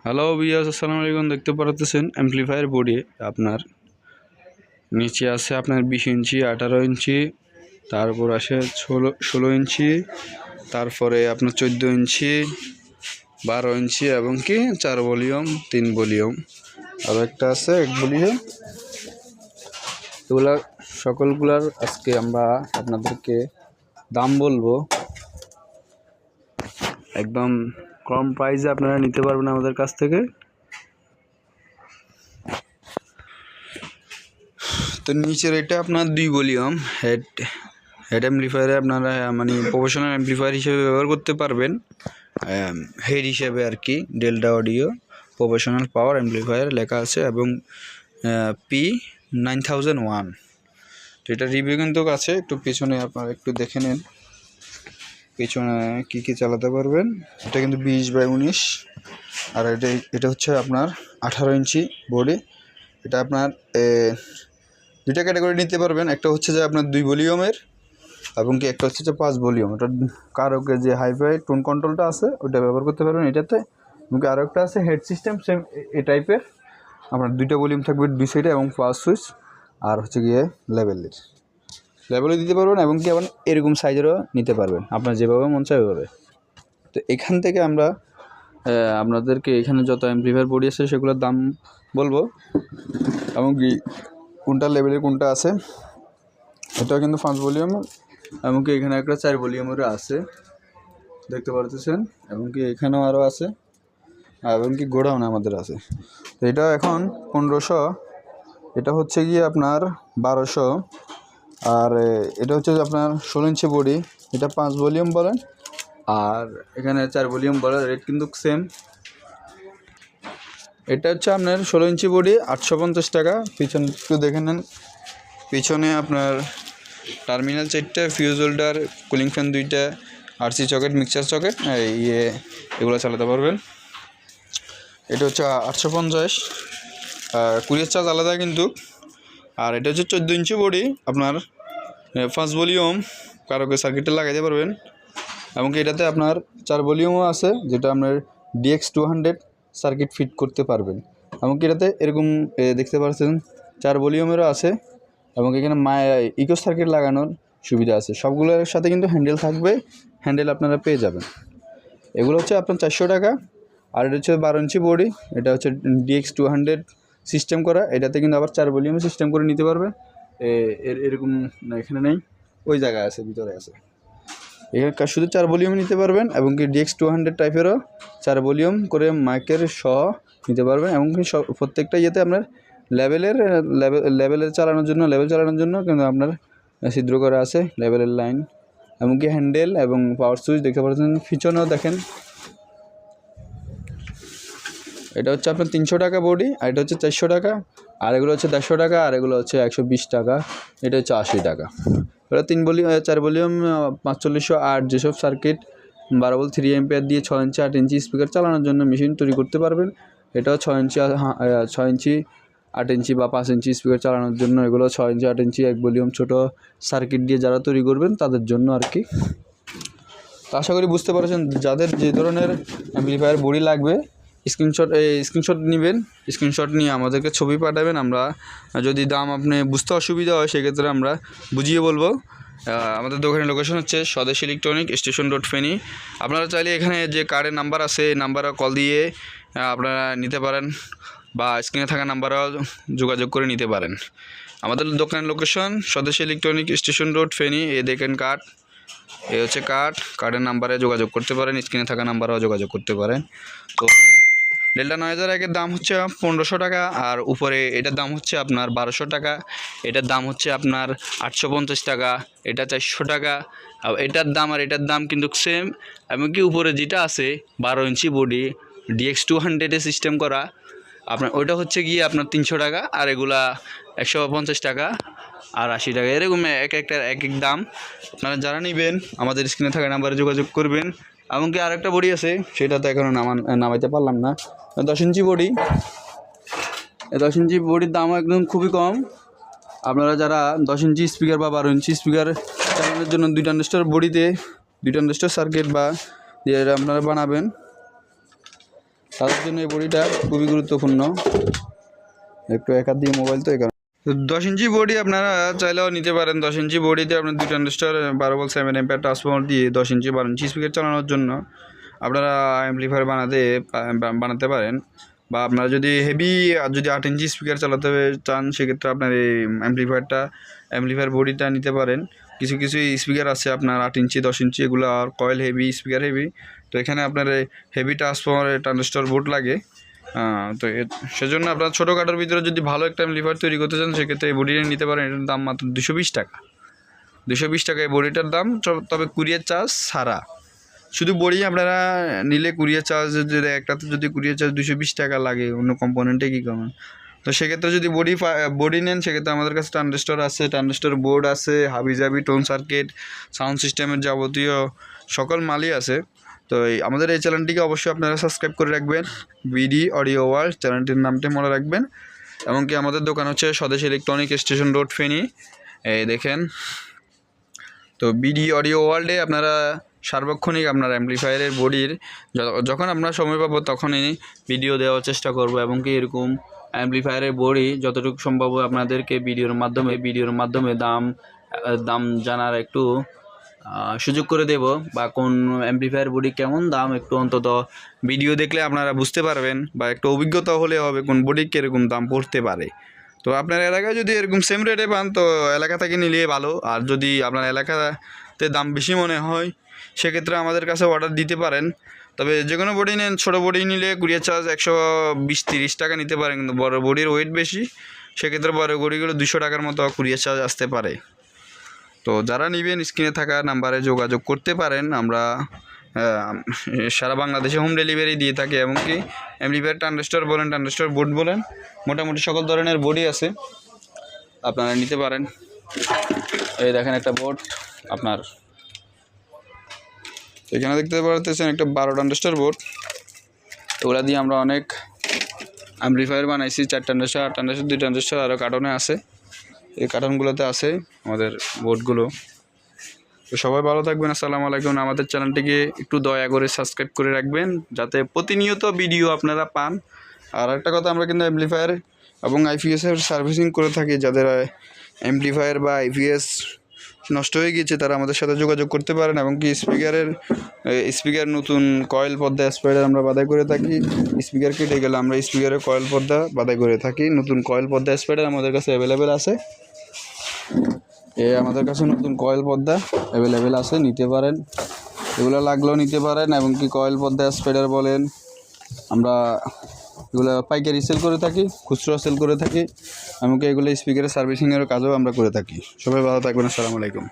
Hello viewers, আসসালামু আলাইকুম। দেখতে পারতেছেন অ্যাম্পলিফায়ার বডি আপনার নিচে আছে আপনার 20 ইঞ্চি, 18 ইঞ্চি, তারপর আসে 16 ইঞ্চি, তারপরে আপনার 14 ইঞ্চি, 12 ইঞ্চি এবং কি 4 ভলিউম, 3 ভলিউম, আর একটা আছে 1 ভলিউম। এগুলা সকলগুলার আজকে আমরা আপনাদেরকে দাম বলবো। একদম কম প্রাইসে আপনারা নিতে পারবেন আমাদের কাছ থেকে। তো নিচের এটা আপনার 2 ভলিউম হেড অ্যাম্পলিফায়ারে আপনারা মানে প্রফেশনাল অ্যাম্পলিফায়ার হিসেবে ব্যবহার করতে পারবেন, হেড হিসেবে আর কি। ডেল্টা অডিও প্রফেশনাল পাওয়ার অ্যাম্পলিফায়ার লেখা আছে এবং P9001। তো এটা রিভিউ কিন্তু আছে, একটু পিছনে আপনারা একটু দেখে নেন পিছনে কী কী চালাতে পারবেন। এটা কিন্তু 20/19, আর এটা হচ্ছে আপনার 18 ইঞ্চি বডি। এটা আপনার দুইটা ক্যাটাগরি নিতে পারবেন। একটা হচ্ছে যে আপনার 2 ভলিউমের এবং কি একটা হচ্ছে যে 5 ভলিউম। এটা কারোকে যে হাইফাই টোন কন্ট্রোলটা আছে ওটা ব্যবহার করতে পারবেন এটাতে। এবং কি আরও একটা আছে হেড সিস্টেম, সেম এই টাইপের। আপনার 2টা ভলিউম থাকবে 2 সাইডে এবং পাওয়ার সুইচ, আর হচ্ছে গিয়ে লেভেলও দিতে পারবেন এবং কি আবার এরকম সাইজেরও নিতে পারবেন, আপনার যেভাবে মন চায় ওইভাবে। তো এখান থেকে আমরা আপনাদেরকে এখানে যত অ্যাম্পলিফায়ার বডি আছে সেগুলোর দাম বলবো এবং কি কোনটা লেভেলের কোনটা আছে। এটাও কিন্তু 5 ভলিউম এবং কি এখানে একটা 4 ভলিউমেরও আছে, দেখতে পারতেছেন। এবং কি এখানেও আরও আছে এবং কি গোডাউন আমাদের আছে। তো এটা এখন 1500, এটা হচ্ছে গিয়ে আপনার 1200, আর এটা হচ্ছে আপনার 16 ইঞ্চি বডি। এটা 5 ভলিউম বলেন আর এখানে 4 ভলিউম বলেন, রেট কিন্তু সেম। এটা হচ্ছে আপনার 16 ইঞ্চি বডি 850 টাকা। পিছনে একটু দেখে নেন, পিছনে আপনার টার্মিনাল 4টা, ফিউজ হোল্ডার, কুলিং ফ্যান 2টা, আরসি সকেট, মিক্সার সকেট, এগুলো চালাতে পারবেন। এটা হচ্ছে 850, কুরিয়ার চার্জ আলাদা কিন্তু। আর এটা হচ্ছে 14 ইঞ্চি বডি আপনার 5 ভলিউম, কারোকে সার্কিটে লাগাইতে পারবেন। এমনকি এটাতে আপনার 4 ভলিউমও আছে, যেটা আপনার DX200 সার্কিট ফিট করতে পারবেন। এমনকি এটাতে এরকম দেখতে পাচ্ছেন 4 ভলিউমেরও আছে এবং এখানে ইকো সার্কিট লাগানোর সুবিধা আছে। সবগুলোর সাথে কিন্তু হ্যান্ডেল থাকবে, হ্যান্ডেল আপনারা পেয়ে যাবেন। এগুলো হচ্ছে আপনার 400 টাকা। আর এটা হচ্ছে 12 ইঞ্চি বডি, এটা হচ্ছে DX200 সিস্টেম করা। এটাতে কিন্তু আবার 4 ভলিউমে সিস্টেম করে নিতে পারবে। এরকম না, এখানে নেই, ওই জায়গায় আছে, ভিতরে আছে। এখানে শুধু 4 ভলিউম নিতে পারবেন এবং কি DX200 টাইপেরও 4 ভলিউম করে মাইকের সহ নিতে পারবেন। এবং কি প্রত্যেকটা ইয়েতে আপনার লেভেলের চালানোর জন্য কিন্তু আপনার ছিদ্র করা আছে লেভেলের লাইন, এমনকি হ্যান্ডেল এবং পাওয়ার সুইচ দেখতে পাচ্ছেন। পিছনেও দেখেন, এটা হচ্ছে আপনার 300 টাকা বডি, আর এটা হচ্ছে 400 টাকা, আর এগুলো হচ্ছে 150 টাকা, আর এগুলো হচ্ছে 120 টাকা। এটা হচ্ছে 80 টাকা। এটা 4 ভলিউম 4508 যেসব সার্কিট 12 ভোল্ট 3 অ্যাম্পিয়ার দিয়ে 6 ইঞ্চি 8 ইঞ্চি স্পিকার চালানোর জন্য মেশিন তৈরি করতে পারবেন। এটাও 6 ইঞ্চি 8 ইঞ্চি বা 5 ইঞ্চি স্পিকার চালানোর জন্য। এগুলো 6 ইঞ্চি 8 ইঞ্চি 1 ভলিউম ছোটো সার্কিট দিয়ে যারা তৈরি করবেন তাদের জন্য আর কি। তো আশা করি বুঝতে পারছেন, যাদের যে ধরনের অ্যাম্পলিফায়ার বডি লাগবে স্ক্রিনশট নেবেন। স্ক্রিনশট নিয়ে আমাদেরকে ছবি পাঠাবেন। আমরা যদি দাম আপনি বুঝতে অসুবিধা হয় সেক্ষেত্রে আমরা বুঝিয়ে বলবো। আমাদের দোকানের লোকেশন হচ্ছে স্বদেশ ইলেকট্রনিক, স্টেশন রোড, ফেনী। আপনারা চাইলে এখানে যে কার্ডের নাম্বার আছে এই নাম্বারে কল দিয়ে আপনারা নিতে পারেন বা স্ক্রিনে থাকা নাম্বারেও যোগাযোগ করে নিতে পারেন। আমাদের দোকানের লোকেশন স্বদেশ ইলেকট্রনিক, স্টেশন রোড, ফেনী। দেখেন কার্ড, এই হচ্ছে কার্ডের নাম্বারে যোগাযোগ করতে পারেন, স্ক্রিনে থাকা নাম্বারেও যোগাযোগ করতে পারেন। তো ডেল্টা 9001 এর দাম হচ্ছে 1500 টাকা, আর উপরে এটার দাম হচ্ছে আপনার 1200 টাকা। এটার দাম হচ্ছে আপনার 850 টাকা, এটা 400 টাকা। আর এটার দাম আর এটার দাম কিন্তু সেম। এমনকি উপরে যেটা আছে 12 ইঞ্চি বডি DX200 সিস্টেম করা, আপনার ওইটা হচ্ছে গিয়ে আপনার 300 টাকা, আর এগুলা 150 টাকা আর 80 টাকা। এরকম এক এক দাম। আপনারা যারা নেবেন আমাদের স্ক্রিনে থাকা নাম্বারে যোগাযোগ করবেন। এমনকি আরেকটা বডি আছে, সেটা তো এখনও নামাইতে পারলাম না। 10 ইঞ্চি বডি, 10 ইঞ্চি বডির দামও একদম খুবই কম। আপনারা যারা 10 ইঞ্চি স্পিকার বা 12 ইঞ্চি স্পিকার চালানোর জন্য 2 ট্রানজিস্টর বডিতে 2 ট্রানজিস্টর সার্কিট বা আপনারা বানাবেন, তাদের জন্য এই বডিটা খুবই গুরুত্বপূর্ণ। একটু এক হাত দিয়ে মোবাইল তো এই কারণে। 10 ইঞ্চি বডি আপনারা চাইলেও নিতে পারেন। 10 ইঞ্চি বডিতে আপনার 2 ট্রানজিস্টর 12 ভোল্ট 7 অ্যাম্পিয়ার ট্রান্সফরমার দিয়ে 10 ইঞ্চি 12 ইঞ্চি স্পিকার চালানোর জন্য আপনারা অ্যাম্পলিফায়ার বানাতে পারেন। বা আপনারা যদি 8 ইঞ্চি স্পিকার চালাতে চান সেক্ষেত্রে আপনার এই অ্যাম্পলিফায়ার বডিটা নিতে পারেন। কিছু স্পিকার আছে আপনার 8 ইঞ্চি 10 ইঞ্চি, এগুলো আর কয়েল হেভি, স্পিকার হেভি। তো এখানে আপনার হেভি ট্রান্সফরমারের ট্রানজিস্টর বোর্ড লাগে। তো সেজন্য আপনার ছোটোখাটোর ভিতরে যদি ভালো একটা অ্যাম্পলিফায়ার তৈরি করতে চান সেক্ষেত্রে এই বডিটা নিতে পারেন। এটার দাম মাত্র 220 টাকা। 220 টাকা এই বডিটার দাম। তবে কুরিয়ার চার্জ ছাড়া। শুধু বডি আপনারা নিলে কুরিয়ার চার্জ একটাতে যদি কুরিয়ার চার্জ 220 টাকা লাগে, অন্য কম্পোনেন্টে কী করবেন? তো সেক্ষেত্রে যদি বডি নেন সেক্ষেত্রে আমাদের কাছে ট্রানজিস্টর আছে, ট্রানজিস্টর বোর্ড আছে, হাবিজাবি টোন সার্কিট, সাউন্ড সিস্টেমের যাবতীয় সকল মালই আছে। তো আমাদের এই চ্যানেলটিকে অবশ্যই আপনারা সাবস্ক্রাইব করে রাখবেন, বিডি অডিও ওয়ার্ল্ড চ্যানেলটির নামটি মনে রাখবেন। এমনকি আমাদের দোকান হচ্ছে স্বদেশ ইলেকট্রনিক স্টেশন রোড, ফেনী। এই দেখেন। তো বিডি অডিও ওয়ার্ল্ডে আপনারা সার্বক্ষণিক আপনার অ্যাম্পলিফায়ারের বডির যখন আমরা সময় পাবো তখনই ভিডিও দেওয়ার চেষ্টা করব। এবং কি এরকম অ্যাম্পলিফায়ারের বডি যতটুকু সম্ভব আপনাদেরকে ভিডিওর মাধ্যমে দাম জানার একটু সুযোগ করে দেব। বা কোন অ্যাম্পলিফায়ার বডি কেমন দাম একটু অন্তত ভিডিও দেখলে আপনারা বুঝতে পারবেন, বা একটু অভিজ্ঞতা হলে হবে কোন বডি কীরকম দাম পড়তে পারে। তো আপনার এলাকায় যদি এরকম সেম রেটে পান তো এলাকা থেকে নিলে ভালো। আর যদি আপনার এলাকাতে দাম বেশি মনে হয় সেক্ষেত্রে আমাদের কাছে অর্ডার দিতে পারেন। তবে যে কোনো বডি নেন, ছোটো বডি নিলে কুরিয়ার চার্জ 120-30 টাকা নিতে পারেন। কিন্তু বড় বডির ওয়েট বেশি, সেক্ষেত্রে বড় বডিগুলো 200 টাকার মতো কুরিয়ার চার্জ আসতে পারে। তো যারা নেবেন স্ক্রিনে থাকা নাম্বারে যোগাযোগ করতে পারেন। আমরা সারা বাংলাদেশে হোম ডেলিভারি দিয়ে থাকি। এমনকি অ্যাম্পলিফায়ার ট্রানজিস্টর বলেন, ট্রানজিস্টর বোর্ড বলেন, মোটামুটি সকল ধরনের বডি আছে, আপনারা নিতে পারেন। এই দেখেন একটা বোর্ড আপনার এখানে দেখতে পারতেছেন, একটা 12 ট্রানজিস্টর বোর্ড। ওগুলা দিয়ে আমরা অনেক অ্যাম্পলিফায়ার বানাইছি। 4 ট্রানজিস্টর, 8 ট্রানজিস্টর, 2 ট্রানজিস্টর আরও কার্টনে আছে। এই কার্টনগুলোতে আছে আমাদের বোর্ডগুলো। তো সবাই ভালো থাকবেন। আসসালামু আলাইকুম। আমাদের চ্যানেলটিকে একটু দয়া করে সাবস্ক্রাইব করে রাখবেন যাতে প্রতিনিয়ত ভিডিও আপনারা পান। আর একটা কথা, আমরা কিন্তু অ্যাম্পলিফায়ার এবং আইপিএসের সার্ভিসিং করে থাকি। যাদের অ্যাম্পলিফায়ার বা আইপিএস নষ্ট হয়ে গিয়েছে তারা আমাদের সাথে যোগাযোগ করতে পারেন। এবং কি স্পিকার নতুন কয়েল পর্দা স্পাইডার আমরা বাধাই করে থাকি। স্পিকার কেটে গেলে আমরা স্পিকারের কয়েল পর্দা বাধাই করে থাকি। নতুন কয়েল পর্দা স্পাইডার আমাদের কাছে অ্যাভেলেবেল আছে। আমাদের কাছে নতুন কয়েল পর্দা অ্যাভেলেবেল আছে, নিতে পারেন। এগুলো লাগলেও নিতে পারেন। এবং কি কয়েল পর্দা স্পাইডার বলেন, আমরা এগুলো পাইকারি সেল করে থাকি, খুচরো সেল করে থাকি। এমনকি এগুলো স্পিকারের সার্ভিসিংয়ের কাজও আমরা করে থাকি। সবাই ভালো থাকবেন। আসসালামু আলাইকুম।